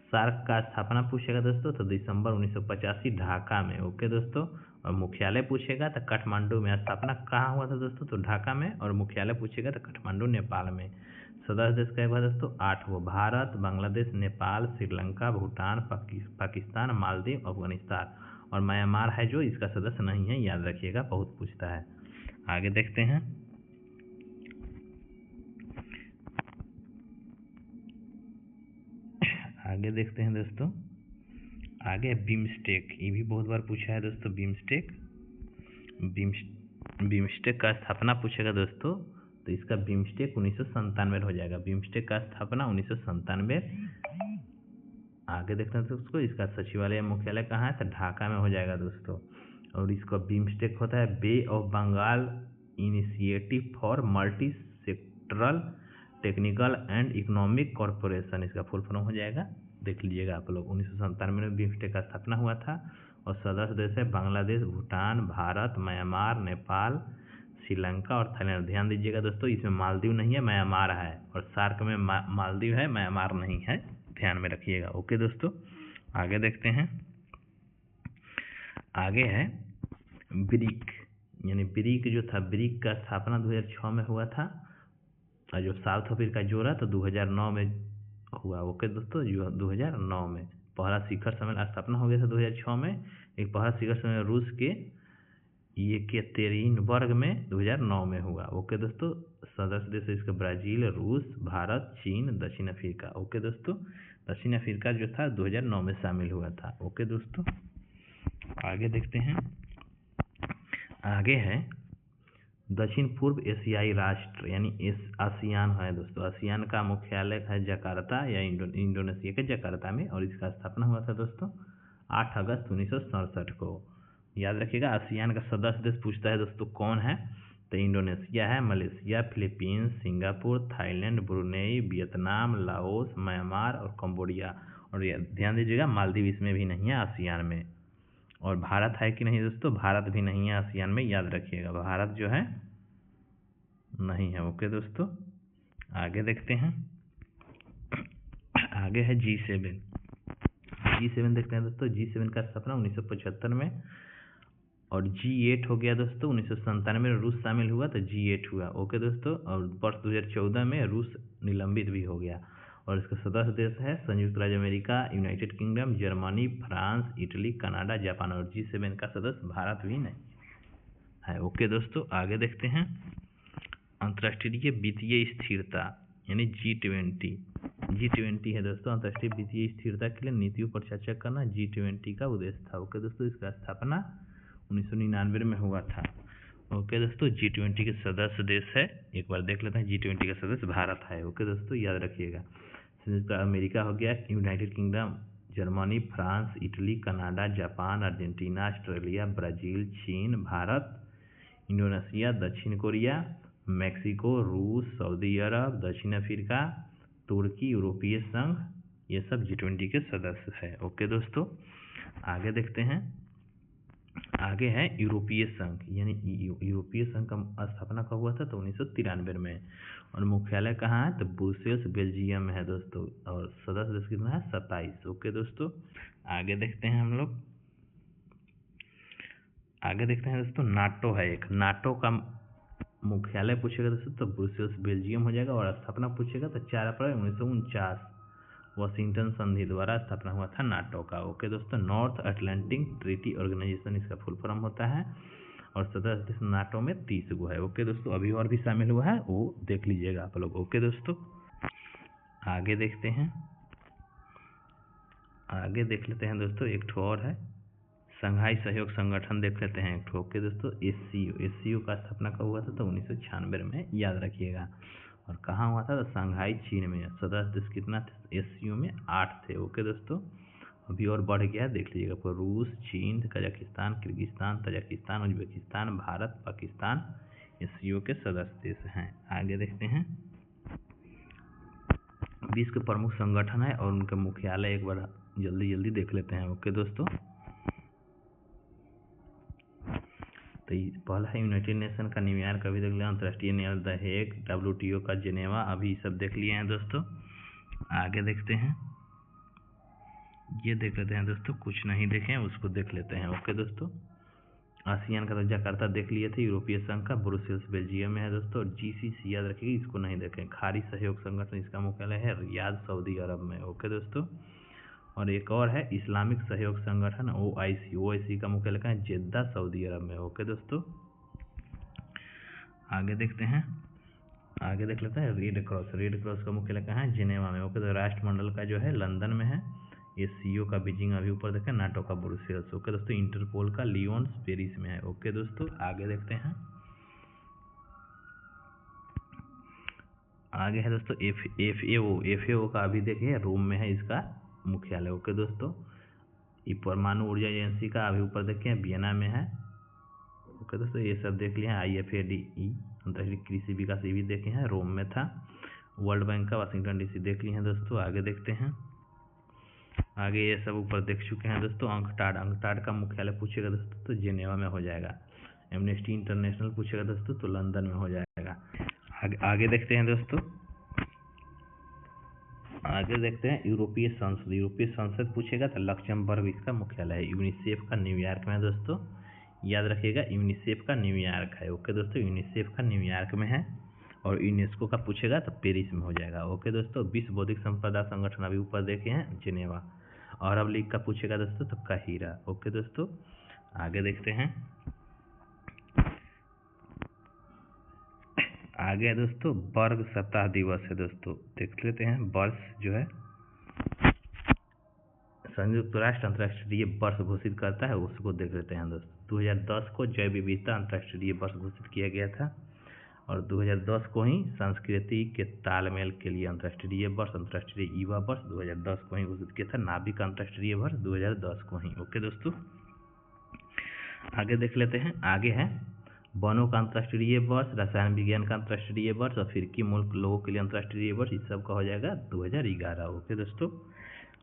सार्क का स्थापना पूछेगा दोस्तों तो दिसंबर 1985 ढाका में। ओके दोस्तों, और मुख्यालय पूछेगा तो काठमांडू में। स्थापना कहाँ हुआ था दोस्तों? तो ढाका में। और मुख्यालय पूछेगा तो काठमांडू, नेपाल में। सदस्य देश क्या हुआ दोस्तों? 8 भारत, बांग्लादेश, नेपाल, श्रीलंका, भूटान, पाकिस्तान, मालदीव, अफगानिस्तान और म्यांमार है जो इसका सदस्य नहीं है, याद रखिएगा, बहुत पूछता है। आगे देखते हैं। आगे देखते हैं दोस्तों। आगे बिम्स्टेक, ये भी बहुत बार पूछा है दोस्तों। बिम्स्टेक का स्थापना पूछेगा दोस्तों तो इसका बिम्स्टेक 1997 हो जाएगा। बिम्स्टेक का स्थापना 1997। आगे देखते हैं दोस्तों, इसका सचिवालय मुख्यालय कहाँ है? तो ढाका में हो जाएगा दोस्तों। और इसका बिम्स्टेक होता है bay of Bengal initiative for multi sectoral technical and economic corporation, इसका फुल फॉर्म हो जाएगा, देख लीजिएगा आप लोग। 1997 में बिम्स्टेक का स्थापना हुआ था। और सदस्य देश है बांग्लादेश, भूटान, भारत, म्यांमार, नेपाल, श्रीलंका और थाईलैंड। ध्यान दीजिएगा दोस्तों, इसमें मालदीव नहीं है, म्यांमार है। और सार्क में मालदीव है, म्यांमार नहीं है, ध्यान में रखिएगा। ओके दोस्तों, आगे देखते हैं। आगे है ब्रिक यानी ब्रिक जो था, ब्रिक का स्थापना 2006 में हुआ था। और जो साउथ अफ्रीका जोड़ा तो 2009 में हुआ। ओके दोस्तों, जो 2009 में पहला शिखर सम्मेलन स्थापना हो गया था 2006 में। एक पहला शिखर सम्मेलन रूस के येकेतेरिनबर्ग में 2009 में हुआ। ओके दोस्तों, सदस्य देश इसका ब्राज़ील, रूस, भारत, चीन, दक्षिण अफ्रीका। ओके दोस्तों, दक्षिण अफ्रीका जो था 2009 में शामिल हुआ था। ओके दोस्तों, आगे देखते हैं। आगे है दक्षिण पूर्व एशियाई राष्ट्र यानी आसियान है दोस्तों। आसियान का मुख्यालय है जकार्ता या इंडोनेशिया के जकार्ता में, और इसका स्थापना हुआ था दोस्तों 8 अगस्त 1967 को। याद रखिएगा, आसियान का सदस्य देश पूछता है दोस्तों कौन है, तो इंडोनेशिया है, Malaysia, Philippines, Singapore, Thailand, Brunei, Vietnam, Laos, Myanmar और कंबोडिया। और ध्यान दीजिएगा, मालदीव इसमें भी नहीं है आसियान में। और भारत है कि नहीं दोस्तों, भारत भी नहीं है आसियान में, याद रखिएगा, भारत जो है नहीं है। ओके दोस्तों, आगे देखते हैं। आगे है G7। G7 देखते हैं दोस्तों। G7 का स्थापना 1975 में, और G8 हो गया दोस्तों 1997 में रूस शामिल हुआ तो G8 हुआ। ओके दोस्तों, और वर्ष 2014 में रूस निलंबित भी हो गया। और इसका सदस्य देश है संयुक्त राज्य America, United kingdom, Germany, France, Italy, Canada, Japan. और G7 का सदस्य भारत भी नहीं है। ओके दोस्तों, आगे देखते हैं। अंतर्राष्ट्रीय वित्तीय स्थिरता यानी G20 है दोस्तों। अंतर्राष्ट्रीय वित्तीय स्थिरता के लिए नीतियों पर चर्चा करना G20 का उद्देश्य था। ओके दोस्तों, इसका स्थापना 1999 में हुआ था। ओके दोस्तों, G20 के सदस्य देश है, एक बार देख लेते हैं। G20 का सदस्य भारत है। ओके दोस्तों, याद रखिएगा। संयुक्त अमेरिका हो गया, United kingdom, Germany, France, Italy, Canada, Japan, Argentina, Australia, Brazil, चीन, भारत, इंडोनेशिया, दक्षिण कोरिया, मैक्सिको, रूस, सऊदी अरब, दक्षिण अफ्रीका, तुर्की, यूरोपीय संघ, ये सब G20 के सदस्य है। ओके दोस्तों, आगे देखते हैं। आगे है यूरोपीय संघ यानी यूरोपीय संघ का स्थापना कब हुआ था, तो 1993 में। और मुख्यालय कहाँ है, तो ब्रुसेल्स बेल्जियम में है दोस्तों। और सदस्य देश कितना है, 27। ओके दोस्तों, आगे देखते हैं हम लोग। आगे देखते हैं दोस्तों, नाटो है एक। नाटो का मुख्यालय पूछेगा दोस्तों तो ब्रुसेल्स बेल्जियम हो जाएगा। और स्थापना पूछेगा तो 4 अप्रैल 1949 वाशिंगटन संधि द्वारा स्थापना हुआ था नाटो का। ओके दोस्तों, नॉर्थ अटलांटिक ट्रीटी ऑर्गेनाइजेशन इसका फुल फॉर्म होता है। और सदस्य देश नाटो में 30 गो है। ओके दोस्तों, अभी और भी शामिल हुआ है, वो देख लीजिएगा आप लोग। ओके दोस्तों, आगे देखते हैं। आगे देख लेते हैं दोस्तों, एक ठो और है संघाई सहयोग संगठन, देख लेते हैं एक ठो। ओके दोस्तों, SCO का स्थापना कब हुआ था, तो 1996 में, याद रखिएगा। और कहाँ हुआ था, तो संघाई चीन में। सदस्य देश कितना थे SCO में, 8 थे। ओके दोस्तों, अभी और बढ़ गया, देख लीजिएगा। रूस, चीन, Kazakhstan, Kyrgyzstan, Tajikistan, Uzbekistan, Bharat, Pakistan SCO के सदस्य देश हैं। आगे देखते हैं। विश्व के प्रमुख संगठन है और उनका मुख्यालय एक बार जल्दी देख लेते हैं। ओके दोस्तों, तो पहला है यूनाइटेड नेशन का न्यूयॉर्क, अभी देख लिया। अंतर्राष्ट्रीय न्यायालय द हेग, WTO का जिनेवा, अभी सब देख लिए हैं दोस्तों। आगे देखते हैं। ये देख लेते हैं दोस्तों, कुछ नहीं देखे उसको देख लेते हैं। ओके दोस्तों, आसियान का तो जकार्ता देख लिए थे। यूरोपीय संघ का ब्रुसेल्स बेल्जियम में है दोस्तों। और GCC याद रखिएगा, इसको नहीं देखें। खाड़ी सहयोग संगठन, इसका मुख्यालय है रियाद, सऊदी अरब में। ओके दोस्तों, और एक और है इस्लामिक सहयोग संगठन OIC का मुख्यालय कहाँ है, जेद्दा, सऊदी अरब में। ओके दोस्तों, आगे देखते हैं। आगे देख लेते हैं रेड क्रॉस का मुख्यालय कहाँ है, जिनेवा में। ओके, तो राष्ट्रमंडल का जो है लंदन में है। SCO का बीजिंग, अभी ऊपर देखें। नाटो का ब्रुसेल्स। ओके दोस्तों, इंटरपोल का लियोन पेरिस में है। ओके दोस्तों, आगे देखते हैं। आगे है दोस्तों FAO का, अभी देखिए रोम में है इसका मुख्यालय। ओके दोस्तों, ये परमाणु ऊर्जा एजेंसी का, अभी ऊपर देखें वियना में है। ओके दोस्तों, ये सब देख लिए हैं। IFADE अंतर्राष्ट्रीय कृषि विकास, ये भी देखे हैं, रोम में था। वर्ल्ड बैंक का वाशिंगटन DC देख लिए हैं दोस्तों। आगे देखते हैं। आगे ये सब ऊपर देख चुके हैं दोस्तों। अंकटाड का मुख्यालय पूछेगा दोस्तों तो जिनेवा में हो जाएगा। एमनेस्टी इंटरनेशनल पूछेगा दोस्तों तो लंदन में हो जाएगा। आगे देखते हैं दोस्तों। आगे देखते हैं यूरोपीय संसद पूछेगा तो लक्समबर्ग इसका मुख्यालय है। यूनिसेफ का न्यूयॉर्क में है दोस्तों, याद रखिएगा। यूनिसेफ का न्यूयॉर्क है। ओके दोस्तों, यूनिसेफ का न्यूयॉर्क में है। और यूनेस्को का पूछेगा तो पेरिस में हो जाएगा। ओके दोस्तों, विश्व बौद्धिक संपदा संगठन, अभी ऊपर देखे हैं, जिनेवा। अरब लीग का पूछेगा दोस्तों तो काहिरा। ओके दोस्तों, आगे देखते हैं। आगे है दोस्तों वर्ग सप्ताह दिवस है दोस्तों, देख लेते हैं वर्ष जो है संयुक्त राष्ट्र अंतर्राष्ट्रीय वर्ष घोषित करता है उसको देख लेते हैं दोस्तों। 2010 को जैव विविधता अंतर्राष्ट्रीय वर्ष घोषित किया गया था और 2010 को ही संस्कृति के तालमेल के लिए अंतर्राष्ट्रीय वर्ष, अंतर्राष्ट्रीय युवा वर्ष 2010 को ही घोषित किया था। नाभिक अंतर्राष्ट्रीय वर्ष 2010 को ही। ओके दोस्तों, आगे देख लेते हैं। आगे है वनों का अंतर्राष्ट्रीय वर्ष, रसायन विज्ञान का अंतर्राष्ट्रीय वर्ष, अफ्रीकी मुल्क लोगों के लिए अंतर्राष्ट्रीय वर्ष, इस सब का हो जाएगा 2011। ओके दोस्तों,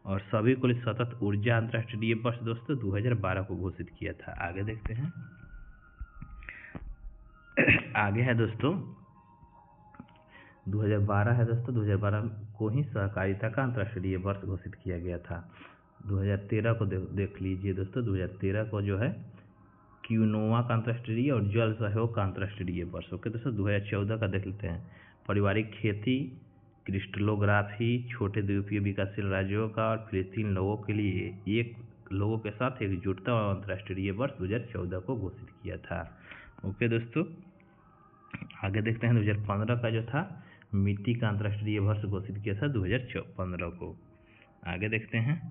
और सभी को लिए सतत ऊर्जा अंतर्राष्ट्रीय वर्ष दोस्तों 2012 को घोषित किया था। आगे देखते हैं। आगे है दोस्तों 2012 है दोस्तों, 2012 को ही सहकारिता का अंतर्राष्ट्रीय वर्ष घोषित किया गया था। 2013 को देख लीजिए दोस्तों, 2013 को जो है क्यूनोवा का अंतर्राष्ट्रीय और जल सहयोग का अंतर्राष्ट्रीय वर्ष। ओके दोस्तों, 2014 का देख लेते हैं। पारिवारिक खेती, क्रिस्टलोग्राफी, छोटे द्वीपीय विकासशील राज्यों का और फिलिस्तीन लोगों के लिए लोगों के साथ एकजुटता और अंतर्राष्ट्रीय वर्ष 2014 को घोषित किया था। ओके दोस्तों, आगे देखते हैं 2015 का जो था मिट्टी का अंतर्राष्ट्रीय वर्ष घोषित किया था 2015 को। आगे देखते हैं।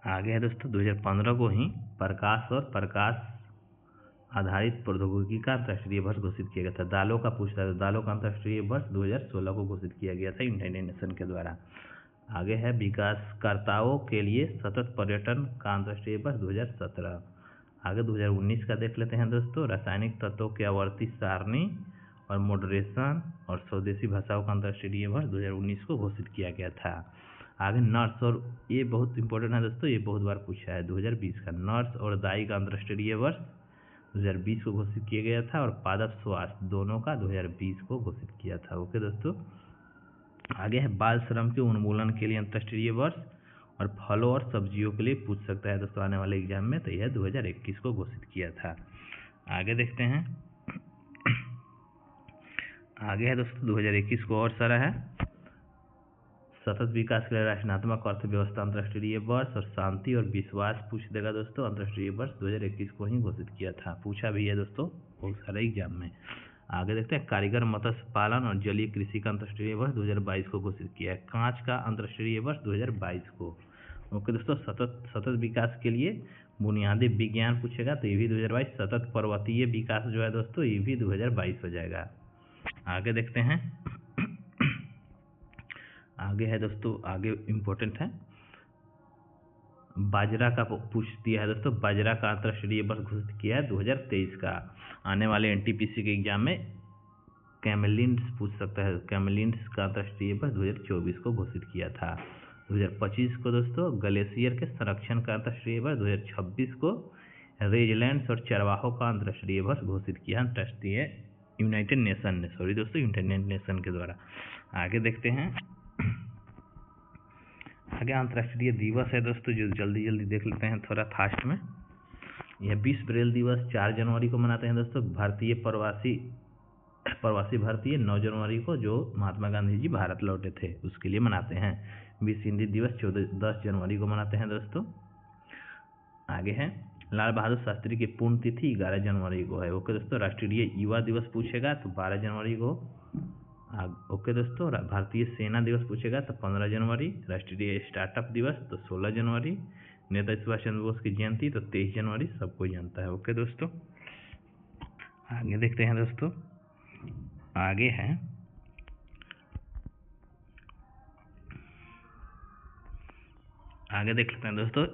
आगे है दोस्तों 2015 को ही प्रकाश और प्रकाश आधारित प्रौद्योगिकी का अंतर्राष्ट्रीय वर्ष घोषित किया गया था। दालों का पूछता है, दालों का अंतर्राष्ट्रीय वर्ष 2016 को घोषित किया गया था यूनाइटेड नेशन के द्वारा। आगे है विकासकर्ताओं के लिए सतत पर्यटन का अंतर्राष्ट्रीय वर्ष 2017। आगे 2019 का देख लेते हैं दोस्तों। रासायनिक तत्वों की आवर्ती सारणी और मॉडरेशन और स्वदेशी भाषाओं का अंतर्राष्ट्रीय वर्ष 2019 को घोषित किया गया था। आगे नर्स, और ये बहुत इंपॉर्टेंट है दोस्तों, ये बहुत बार पूछा है। 2020 का नर्स और दाई का अंतर्राष्ट्रीय वर्ष 2020 को घोषित किया गया था और पादप स्वास्थ्य दोनों का 2020 को घोषित किया था। ओके दोस्तों, आगे है बाल श्रम के उन्मूलन के लिए अंतर्राष्ट्रीय वर्ष और फलों और सब्जियों के लिए पूछ सकता है दोस्तों आने वाले एग्जाम में, तो यह 2021 को घोषित किया था। आगे देखते हैं। आगे है दोस्तों 2021 को और सारा है सतत विकास के लिए रचनात्मक अर्थव्यवस्था अंतर्राष्ट्रीय वर्ष और शांति और विश्वास पूछ देगा दोस्तों। अंतर्राष्ट्रीय वर्ष 2021 को ही घोषित किया था, पूछा भी है दोस्तों बहुत सारे एग्जाम में। आगे देखते हैं कारीगर मत्स्य पालन और जलीय कृषि का अंतर्राष्ट्रीय वर्ष 2022 को घोषित किया है। कांच का अंतर्राष्ट्रीय वर्ष 2022 को। ओके दोस्तों, सतत विकास के लिए बुनियादी विज्ञान पूछेगा तो ये भी 2022। सतत पर्वतीय विकास जो है दोस्तों ये भी 2022 हो जाएगा। आगे देखते हैं। आगे है दोस्तों, आगे इम्पोर्टेंट है बाजरा का पूछ दिया है दोस्तों। बाजरा का अंतर्राष्ट्रीय वर्ष घोषित किया है 2023 का। आने वाले एनटीपीसी के एग्जाम में कैमलिन्स पूछ सकता है। कैमलिन्स का अंतर्राष्ट्रीय वर्ष 2024 को घोषित किया था। 2025 को दोस्तों ग्लेशियर के संरक्षण का अंतर्राष्ट्रीय वर्ष, 2026 को रेजलैंड्स और चरवाहों का अंतर्राष्ट्रीय वर्ष घोषित किया अंतर्राष्ट्रीय यूनाइटेड नेशन ने, सॉरी दोस्तों यूनाइटेड नेशन के द्वारा। आगे देखते हैं। आगे अंतर्राष्ट्रीय दिवस है दोस्तों जो जल्दी देख लेते हैं थोड़ा फास्ट में। यह विश्व ब्रेल दिवस 4 जनवरी को मनाते हैं दोस्तों। भारतीय प्रवासी भारतीय 9 जनवरी को जो महात्मा गांधी जी भारत लौटे थे उसके लिए मनाते हैं। विश्व हिंदी दिवस 10 जनवरी को मनाते हैं दोस्तों। आगे है लाल बहादुर शास्त्री की पुण्य तिथि 11 जनवरी को है। ओके दोस्तों, राष्ट्रीय युवा दिवस पूछेगा तो 12 जनवरी को। ओके दोस्तों, भारतीय सेना दिवस पूछेगा तो 15 जनवरी। राष्ट्रीय स्टार्टअप दिवस तो 16 जनवरी। नेताजी सुभाष चंद्र बोस की जयंती तो 23 जनवरी, सबको जानता है। ओके दोस्तों, आगे देखते हैं दोस्तों। आगे है आगे देख लेते हैं दोस्तों।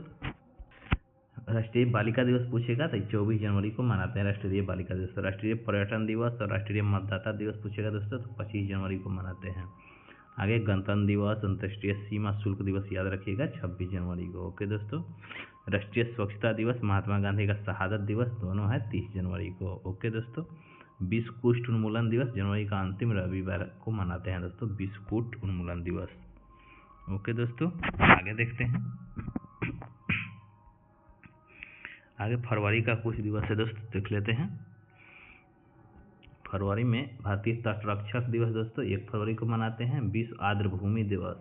राष्ट्रीय बालिका दिवस पूछेगा तो 24 जनवरी को मनाते हैं राष्ट्रीय बालिका दिवस। राष्ट्रीय पर्यटन दिवस और राष्ट्रीय मतदाता दिवस पूछेगा दोस्तों तो 25 जनवरी को मनाते हैं। आगे गणतंत्र दिवस, अंतर्राष्ट्रीय सीमा शुल्क दिवस याद रखिएगा 26 जनवरी को। ओके दोस्तों, राष्ट्रीय स्वच्छता दिवस, महात्मा गांधी का शहादत दिवस दोनों है 30 जनवरी को। ओके दोस्तों, विश्व कुष्ठ उन्मूलन दिवस जनवरी का अंतिम रविवार को मनाते हैं दोस्तों, विश्व कुष्ठ उन्मूलन दिवस। ओके दोस्तों, आगे देखते हैं। आगे फरवरी का कुछ दिवस है दोस्तों, देख लेते हैं। फरवरी में भारतीय तटरक्षक दिवस दोस्तों 1 फरवरी को मनाते हैं। विश्व आर्द्र भूमि दिवस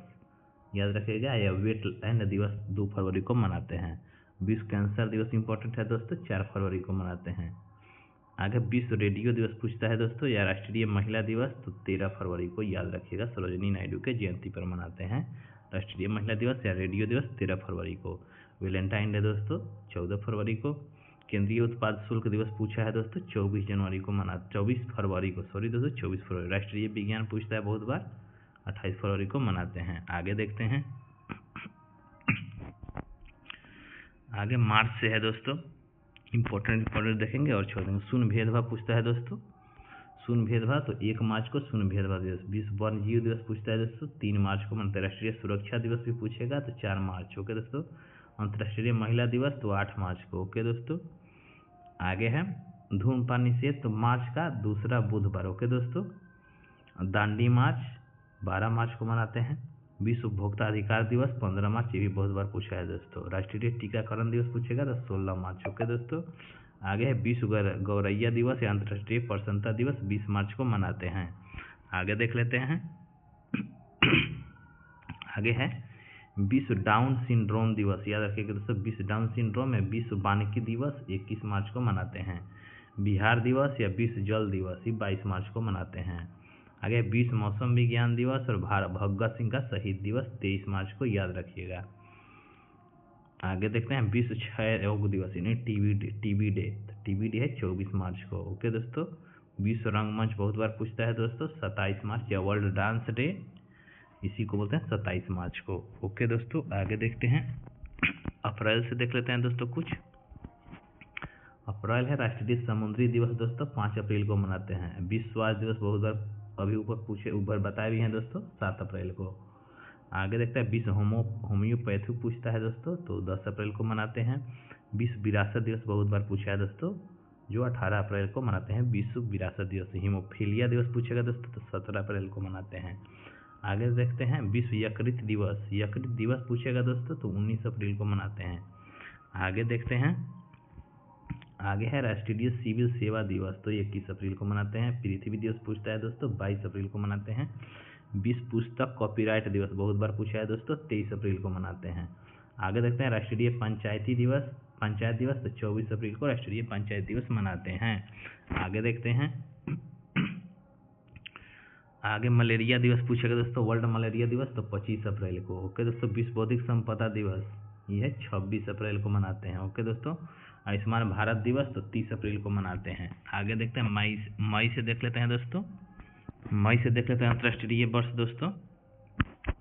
याद रखिएगा, या वेटलैंड दिवस 2 फरवरी को मनाते हैं। विश्व कैंसर दिवस इंपॉर्टेंट है दोस्तों 4 फरवरी को मनाते हैं। आगे विश्व रेडियो दिवस पूछता है दोस्तों, या राष्ट्रीय महिला दिवस, तो 13 फरवरी को याद रखिएगा, सरोजिनी नायडू के जयंती पर मनाते हैं राष्ट्रीय महिला दिवस या रेडियो दिवस 13 फरवरी को। वैलेंटाइन डे दोस्तों 14 फरवरी को। केंद्रीय उत्पाद शुल्क दिवस पूछा है दोस्तों 24 फरवरी को, सॉरी दोस्तों 24 फरवरी। राष्ट्रीय विज्ञान पूछता है बहुत बार, 28 फरवरी को मनाते हैं। आगे देखते हैं, आगे मार्च से है दोस्तों, इम्पोर्टेंट देखेंगे और छोड़ देंगे। शून्य भेदभाव पूछता है दोस्तों, शून्य भेदभाव तो 1 मार्च को शून्य भेदभाव दिवस। विश्व वन्य जीव दिवस पूछता है दोस्तों 3 मार्च को मनाते हैं। राष्ट्रीय सुरक्षा दिवस भी पूछेगा तो 4 मार्च, ओके दोस्तों। अंतर्राष्ट्रीय महिला दिवस तो 8 मार्च को, ओके दोस्तों। आगे है धूम्रपान निषेध, तो मार्च का दूसरा बुधवार, ओके दोस्तों। दांडी मार्च 12 मार्च को मनाते हैं। विश्व उपभोक्ता अधिकार दिवस 15 मार्च, ये भी बहुत बार पूछा है दोस्तों। राष्ट्रीय टीकाकरण दिवस पूछेगा तो 16 मार्च, ओके दोस्तों। आगे है विश्व गौरैया दिवस या अंतर्राष्ट्रीय प्रसन्नता दिवस 20 मार्च को मनाते हैं। आगे देख लेते हैं, आगे है विश्व डाउन सिंड्रोम दिवस, याद रखिएगा दोस्तों, विश्व डाउन सिंड्रोम है। विश्व वानिकी दिवस 21 मार्च को मनाते हैं। बिहार दिवस या विश्व जल दिवस ये 22 मार्च को मनाते हैं। आगे विश्व मौसम विज्ञान दिवस और भगत सिंह का शहीद दिवस 23 मार्च को, याद रखिएगा। आगे देखते हैं विश्व क्षय रोग दिवस यानी टीबी डे, टीबी डे है 24 मार्च को, ओके दोस्तों। विश्व रंगमंच बहुत बार पूछता है दोस्तों 27 मार्च, या वर्ल्ड डांस डे इसी को बोलते हैं 27 मार्च को, ओके दोस्तों। आगे देखते हैं, अप्रैल से देख लेते हैं दोस्तों कुछ। अप्रैल है राष्ट्रीय समुद्री दिवस दोस्तों 5 अप्रैल को मनाते हैं। विश्व स्वास्थ्य दिवस बहुत बार अभी ऊपर बताए भी हैं दोस्तों 7 अप्रैल को। आगे देखते हैं विश्व होम्योपैथी पूछता है दोस्तों तो 10 अप्रैल को मनाते हैं। विश्व विरासत दिवस बहुत बार पूछा है दोस्तों, जो 18 अप्रैल को मनाते हैं विश्व विरासत दिवस। हीमोफीलिया दिवस पूछेगा दोस्तों तो 17 अप्रैल को मनाते हैं। आगे देखते हैं विश्व यकृत दिवस, यकृत दिवस पूछेगा दोस्तों तो 19 अप्रैल को मनाते हैं। आगे देखते हैं, आगे है राष्ट्रीय सिविल सेवा दिवस तो 21 अप्रैल को मनाते हैं। पृथ्वी दिवस पूछता है दोस्तों 22 अप्रैल को मनाते हैं। विश्व पुस्तक कॉपीराइट दिवस बहुत बार पूछा है दोस्तों 23 अप्रैल को मनाते हैं। आगे देखते हैं राष्ट्रीय पंचायत दिवस तो 24 अप्रैल को राष्ट्रीय पंचायत दिवस मनाते हैं। आगे देखते हैं, आगे मलेरिया दिवस पूछेगा दोस्तों, वर्ल्ड मलेरिया दिवस तो 25 अप्रैल को, ओके दोस्तों। विश्व बौद्धिक संपदा दिवस ये है 26 अप्रैल को मनाते हैं, ओके दोस्तों। आयुष्मान भारत दिवस तो 30 अप्रैल को मनाते हैं। आगे देखते हैं मई से देख लेते हैं दोस्तों, मई से देख लेते हैं अंतर्राष्ट्रीय वर्ष दोस्तों।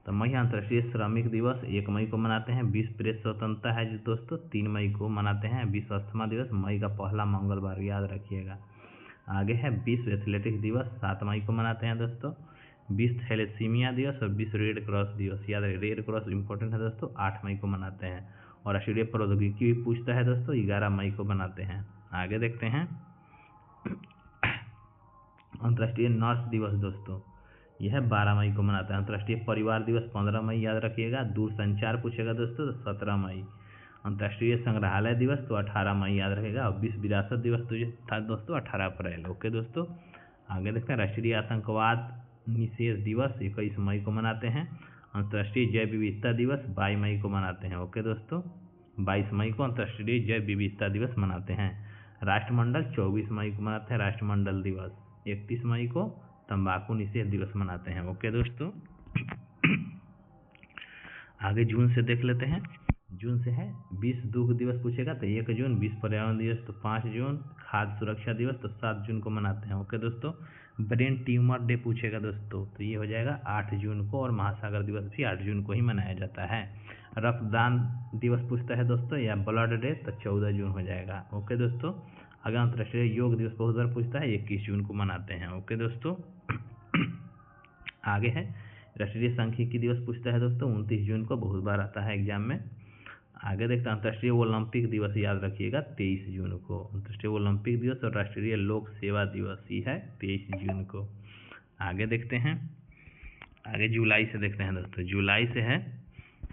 तो मई अंतर्राष्ट्रीय श्रमिक दिवस 1 मई को मनाते हैं। विश्व प्रेस स्वतंत्रता है जो दोस्तों 3 मई को मनाते हैं। विश्व अस्थमा दिवस मई का पहला मंगलवार, याद रखिएगा। आगे है विश्व एथलेटिक्स दिवस 7 मई को मनाते हैं दोस्तों। विश्व थैलेसीमिया दिवस और विश्व रेड क्रॉस दिवस, याद रखिए रेड क्रॉस इंपॉर्टेंट है दोस्तों 8 मई को मनाते हैं। और राष्ट्रीय प्रौद्योगिकी भी पूछता है दोस्तों 11 मई को मनाते हैं। आगे देखते हैं अंतर्राष्ट्रीय नर्स दिवस दोस्तों यह 12 मई को मनाते हैं। अंतर्राष्ट्रीय परिवार दिवस 15 मई, याद रखिएगा। दूरसंचार पूछेगा दोस्तों तो 17 मई। अंतर्राष्ट्रीय संग्रहालय दिवस तो 18 मई, याद रखेगा। और विश्व विरासत दिवस तो था दोस्तों 18 अप्रैल, ओके दोस्तों। आगे देखते हैं राष्ट्रीय आतंकवाद निषेध दिवस 21 मई को मनाते हैं। अंतर्राष्ट्रीय जैव विविधता दिवस 22 मई को मनाते हैं, ओके दोस्तों। 22 मई को अंतर्राष्ट्रीय जैव विविधता दिवस मनाते हैं। राष्ट्रमंडल 24 मई को मनाते हैं राष्ट्रमंडल दिवस। 31 मई को तंबाकू निषेध दिवस मनाते हैं, ओके दोस्तों। आगे जून से देख लेते हैं, जून से है विश्व दुग्ध दिवस पूछेगा तो 1 जून। विश्व पर्यावरण दिवस तो 5 जून। खाद्य सुरक्षा दिवस तो 7 जून को मनाते हैं, ओके दोस्तों। ब्रेन ट्यूमर डे पूछेगा दोस्तों तो ये हो जाएगा 8 जून को। और महासागर दिवस भी 8 जून को ही मनाया जाता है। रक्तदान दिवस पूछता है दोस्तों या ब्लड डे तो 14 जून हो जाएगा, ओके दोस्तों। अगर अंतर्राष्ट्रीय योग दिवस बहुत बार पूछता है 21 जून को मनाते हैं, ओके दोस्तों। आगे है राष्ट्रीय सांख्यिकी दिवस पूछता है दोस्तों 29 जून को, बहुत बार आता है एग्जाम में। आगे देखते हैं अंतर्राष्ट्रीय ओलंपिक दिवस, याद रखिएगा 23 जून को। अंतर्राष्ट्रीय ओलंपिक दिवस और राष्ट्रीय लोक सेवा दिवस ये है 23 जून को। आगे देखते हैं, आगे जुलाई से देखते हैं दोस्तों। जुलाई से है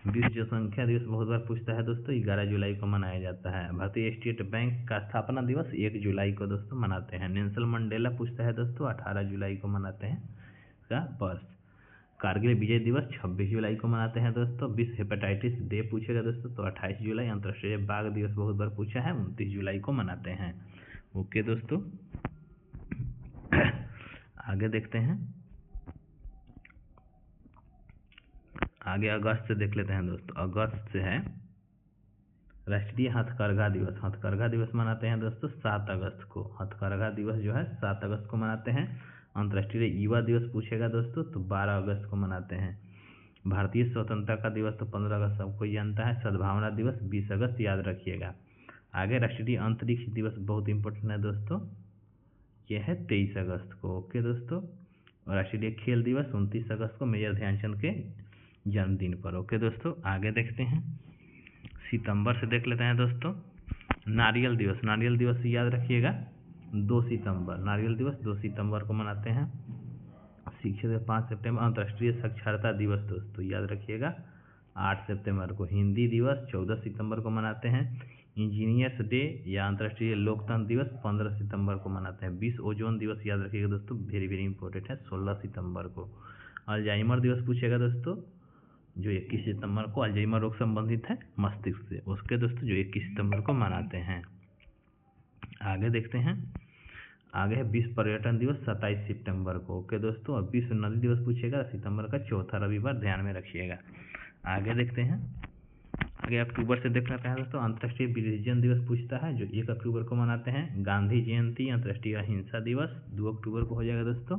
विश्व जनसंख्या दिवस बहुत बार पूछता है दोस्तों 11 जुलाई को मनाया जाता है। भारतीय स्टेट बैंक का स्थापना दिवस 1 जुलाई को दोस्तों मनाते हैं। नेल्सन मंडेला पूछता है दोस्तों 18 जुलाई को मनाते हैं का वर्ष। कारगिल विजय दिवस 26 जुलाई को मनाते हैं दोस्तों। विश्व हेपेटाइटिस डे पूछेगा दोस्तों तो 28 जुलाई। अंतर्राष्ट्रीय बाघ दिवस बहुत बार पूछा है 29 जुलाई को मनाते हैं, ओके दोस्तों। आगे देखते हैं, आगे अगस्त से देख लेते हैं दोस्तों। अगस्त से है राष्ट्रीय हथकरघा दिवस। हथकरघा दिवस मनाते हैं दोस्तों 7 अगस्त को। हथकरघा दिवस जो है 7 अगस्त को मनाते हैं। अंतर्राष्ट्रीय युवा दिवस पूछेगा दोस्तों तो 12 अगस्त को मनाते हैं। भारतीय स्वतंत्रता का दिवस तो 15 अगस्त सबको जानता है। सद्भावना दिवस 20 अगस्त याद रखिएगा। आगे राष्ट्रीय अंतरिक्ष दिवस बहुत इंपॉर्टेंट है दोस्तों, यह है 23 अगस्त को। ओके दोस्तों। और राष्ट्रीय खेल दिवस 29 अगस्त को मेजर ध्यानचंद के जन्मदिन पर। ओके दोस्तों। आगे देखते हैं, सितंबर से देख लेते हैं दोस्तों। नारियल दिवस। नारियल दिवस याद रखिएगा 2 सितंबर। नारियल दिवस 2 सितंबर को मनाते हैं। शिक्षक दिवस 5 सितंबर। अंतर्राष्ट्रीय साक्षरता दिवस दोस्तों याद रखिएगा 8 सितंबर को। हिंदी दिवस 14 सितंबर को मनाते हैं। इंजीनियर्स डे या अंतर्राष्ट्रीय लोकतंत्र दिवस 15 सितंबर को मनाते हैं। विश्व ओजोन दिवस याद रखिएगा दोस्तों, वेरी वेरी इंपॉर्टेंट है, 16 सितंबर को। अल्जाइमर दिवस पूछेगा दोस्तों, जो 21 सितंबर को। अल्जाइमर रोग संबंधित है मस्तिष्क से, उसके दोस्तों जो 21 सितंबर को मनाते हैं। आगे देखते हैं, आगे है विश्व पर्यटन दिवस 27 सितंबर को। ओके दोस्तों। और विश्व नदी दिवस पूछेगा सितंबर का चौथा रविवार, ध्यान में रखिएगा। आगे देखते हैं, आगे अक्टूबर से देखना चाहें दोस्तों। अंतर्राष्ट्रीय वृद्धजन दिवस पूछता है जो 1 अक्टूबर को मनाते हैं। गांधी जयंती अंतर्राष्ट्रीय अहिंसा दिवस 2 अक्टूबर को हो जाएगा दोस्तों।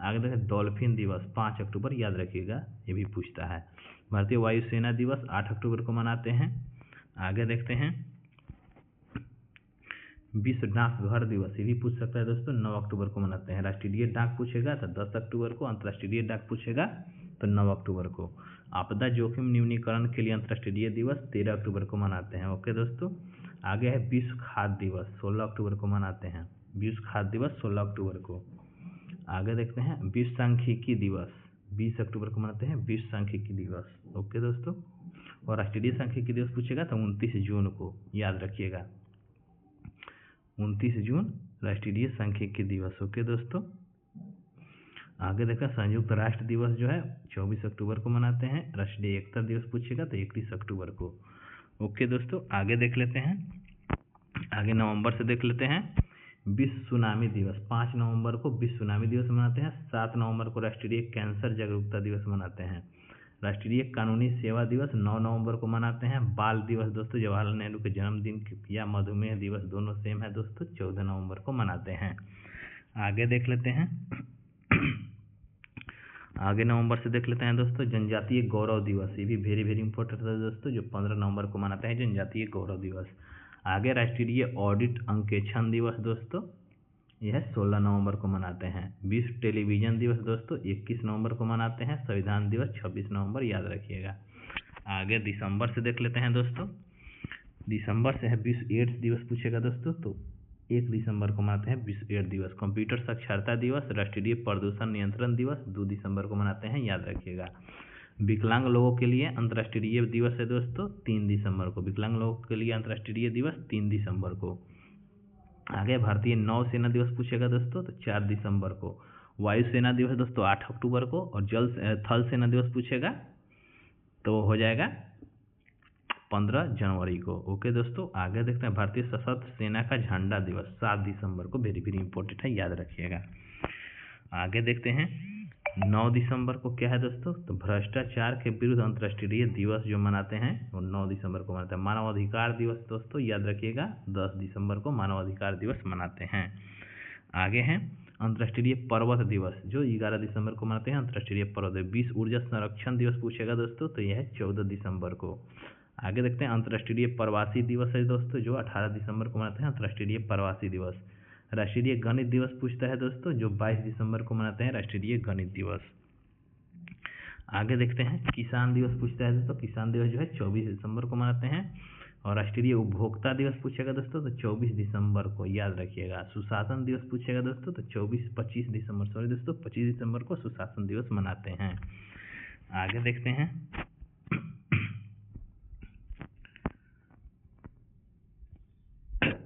आगे देखें डॉल्फिन दिवस 5 अक्टूबर याद रखिएगा, ये भी पूछता है। भारतीय वायुसेना दिवस 8 अक्टूबर को मनाते हैं। आगे देखते हैं, विश्व डाकघर दिवस, ये भी पूछ सकता है दोस्तों, 9 अक्टूबर को मनाते हैं। राष्ट्रीय डाक पूछेगा तो 10 अक्टूबर को। अंतर्राष्ट्रीय डाक पूछेगा तो 9 अक्टूबर को। आपदा जोखिम न्यूनीकरण के लिए अंतर्राष्ट्रीय दिवस 13 अक्टूबर को मनाते हैं। ओके दोस्तों। आगे है विश्व खाद्य दिवस 16 अक्टूबर को मनाते हैं। विश्व खाद्य दिवस 16 अक्टूबर को। आगे देखते हैं, विश्व सांख्यिकी दिवस 20 अक्टूबर को मनाते हैं। विश्व सांख्यिकी दिवस। ओके दोस्तों। और राष्ट्रीय सांख्यिकी दिवस पूछेगा तो 29 जून को याद रखिएगा, 29 जून राष्ट्रीय सांख्यिकी दिवस। ओके दोस्तों। आगे देखा संयुक्त राष्ट्र दिवस जो है 24 अक्टूबर को मनाते हैं। राष्ट्रीय एकता दिवस पूछेगा तो 31 अक्टूबर को। ओके दोस्तों। आगे देख लेते हैं, आगे नवंबर से देख लेते हैं। विश्व सुनामी दिवस 5 नवंबर को विश्व सुनामी दिवस मनाते हैं। 7 नवंबर को राष्ट्रीय कैंसर जागरूकता दिवस मनाते हैं। राष्ट्रीय कानूनी सेवा दिवस 9 नवंबर को मनाते हैं। बाल दिवस दोस्तों जवाहरलाल नेहरू के जन्मदिन या मधुमेह दिवस दोनों सेम है दोस्तों, 14 नवंबर को मनाते हैं। आगे देख लेते हैं, आगे नवंबर से देख लेते हैं दोस्तों जनजातीय गौरव दिवस, ये भी वेरी वेरी इंपॉर्टेंट है दोस्तों, जो 15 नवंबर को मनाते हैं जनजातीय गौरव दिवस। आगे राष्ट्रीय ऑडिट अंकेक्षण दिवस दोस्तों, यह 16 नवंबर को मनाते हैं। विश्व टेलीविजन दिवस दोस्तों 21 नवंबर को मनाते हैं। संविधान दिवस 26 नवंबर याद रखिएगा। आगे दिसंबर से देख लेते हैं दोस्तों। दिसंबर से है विश्व एड्स दिवस पूछेगा दोस्तों, तो 1 दिसंबर को मनाते हैं विश्व एड्स दिवस। कंप्यूटर साक्षरता दिवस, राष्ट्रीय प्रदूषण नियंत्रण दिवस 2 दिसंबर को मनाते हैं, याद रखिएगा। विकलांग लोगों के लिए अंतर्राष्ट्रीय दिवस है दोस्तों 3 दिसंबर को। विकलांग लोगों के लिए अंतर्राष्ट्रीय दिवस 3 दिसंबर को। आगे भारतीय नौसेना दिवस पूछेगा दोस्तों तो 4 दिसंबर को। वायुसेना दिवस दोस्तों 8 अक्टूबर को। और थल सेना दिवस पूछेगा तो हो जाएगा 15 जनवरी को। ओके दोस्तों। आगे देखते हैं भारतीय सशस्त्र सेना का झंडा दिवस 7 दिसंबर को, वेरी वेरी इंपॉर्टेंट है, याद रखिएगा। आगे देखते हैं 9 दिसंबर को क्या है दोस्तों, तो भ्रष्टाचार के विरुद्ध अंतर्राष्ट्रीय दिवस जो मनाते हैं वो 9 दिसंबर को मनाते हैं। मानवाधिकार दिवस दोस्तों याद रखिएगा 10 दिसंबर को मानवाधिकार दिवस मनाते हैं। आगे हैं अंतर्राष्ट्रीय पर्वत दिवस जो 11 दिसंबर को मनाते हैं। अंतर्राष्ट्रीय पर्वत। विश्व ऊर्जा संरक्षण दिवस पूछेगा दोस्तों तो यह है 14 दिसंबर को। आगे देखते हैं अंतर्राष्ट्रीय प्रवासी दिवस है दोस्तों जो 18 दिसंबर को मनाते हैं। अंतर्राष्ट्रीय प्रवासी दिवस। राष्ट्रीय गणित दिवस पूछता है दोस्तों जो 22 दिसंबर को मनाते हैं, राष्ट्रीय गणित दिवस। आगे देखते हैं किसान दिवस पूछता है दोस्तों, किसान दिवस जो है 24 दिसंबर को मनाते हैं। और राष्ट्रीय उपभोक्ता दिवस पूछेगा दोस्तों तो 24 दिसंबर को, याद रखिएगा। सुशासन दिवस पूछेगा दोस्तों तो 25 दिसंबर को सुशासन दिवस मनाते हैं। आगे देखते हैं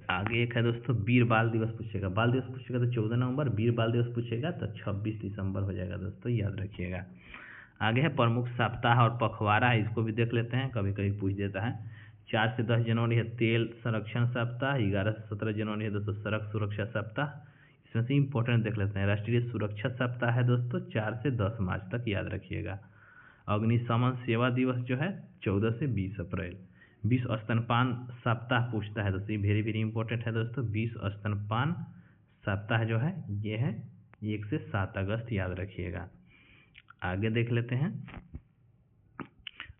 आगे एक है दोस्तों वीर बाल दिवस पूछेगा। बाल दिवस पूछेगा तो 14 नवंबर। वीर बाल दिवस पूछेगा तो 26 दिसंबर हो जाएगा दोस्तों, याद रखिएगा। आगे है प्रमुख सप्ताह और पखवाड़ा, इसको भी देख लेते हैं, कभी कभी पूछ देता है। 4 से 10 जनवरी है तेल संरक्षण सप्ताह। 11 से 17 जनवरी है दोस्तों सड़क सुरक्षा सप्ताह। इसमें से इंपॉर्टेंट देख लेते हैं। राष्ट्रीय सुरक्षा सप्ताह है दोस्तों 4 से 10 मार्च तक, याद रखिएगा। अग्निशमन सेवा दिवस जो है 14 से 20 अप्रैल। विश्व स्तनपान सप्ताह पूछता है दोस्तों, ये वेरी वेरी इंपॉर्टेंट है दोस्तों। विश्व स्तनपान सप्ताह जो है ये है 1 से 7 अगस्त, याद रखिएगा। आगे देख लेते हैं।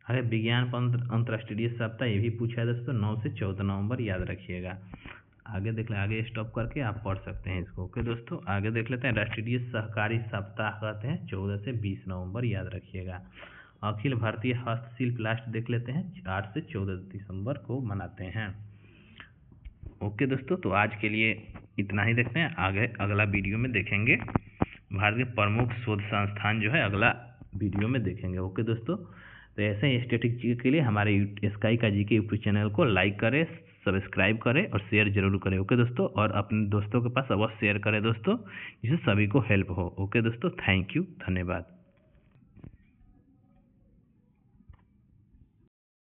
अरे विज्ञान अंतर्राष्ट्रीय सप्ताह ये भी पूछा है दोस्तों 9 से 14 नवंबर, याद रखिएगा। आगे देख ले, आगे स्टॉप करके आप पढ़ सकते हैं इसको। ओके दोस्तों, आगे देख लेते हैं। राष्ट्रीय सहकारी सप्ताह कहते हैं 14 से 20 नवंबर, याद रखिएगा। अखिल भारतीय हस्तशिल्प लास्ट देख लेते हैं 8 से 14 दिसंबर को मनाते हैं। ओके दोस्तों, तो आज के लिए इतना ही देखते हैं। आगे अगला वीडियो में देखेंगे भारत के प्रमुख शोध संस्थान जो है अगला वीडियो में देखेंगे। ओके दोस्तों, तो ऐसे ही स्टैटिक जी के लिए हमारे स्काई का जी के यूट्यूब चैनल को लाइक करें, सब्सक्राइब करें और शेयर जरूर करें। ओके दोस्तों, और अपने दोस्तों के पास अवश्य शेयर करें दोस्तों, जिससे सभी को हेल्प हो। ओके दोस्तों, थैंक यू, धन्यवाद।